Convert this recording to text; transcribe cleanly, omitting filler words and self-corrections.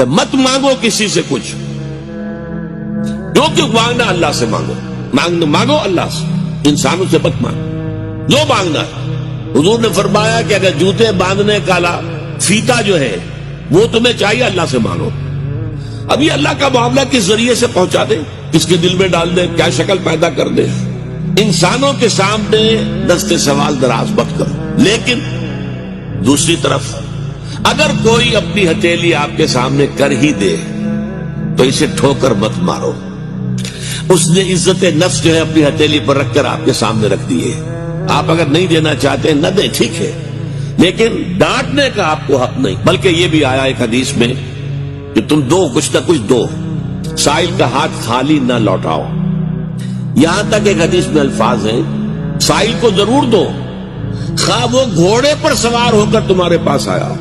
کہ مت مانگو کسی سے کچھ، جو کہ مانگنا اللہ سے مانگو، مانگو اللہ سے، انسانوں سے مت مانگو جو مانگنا ہے۔ حضور نے فرمایا کہ اگر جوتے باندھنے کا فیتا جو ہے وہ تمہیں چاہیے، اللہ سے مانگو۔ اب یہ اللہ کا معاملہ کس ذریعے سے پہنچا دے، کس کے دل میں ڈال دے، کیا شکل پیدا کر دے، انسانوں کے سامنے دست سوال دراز مت کرو۔ لیکن دوسری طرف اگر کوئی اپنی ہتھیلی آپ کے سامنے کر ہی دے تو اسے ٹھوکر مت مارو۔ اس نے عزت نفس جو ہے اپنی ہتھیلی پر رکھ کر آپ کے سامنے رکھ دیے، آپ اگر نہیں دینا چاہتے نہ دیں، ٹھیک ہے، لیکن ڈانٹنے کا آپ کو حق نہیں۔ بلکہ یہ بھی آیا ایک حدیث میں کہ تم دو، کچھ نہ کچھ دو، سائل کا ہاتھ خالی نہ لوٹاؤ۔ یہاں تک ایک حدیث میں الفاظ ہیں سائل کو ضرور دو، خواہ وہ گھوڑے پر سوار ہو کر تمہارے پاس آیا۔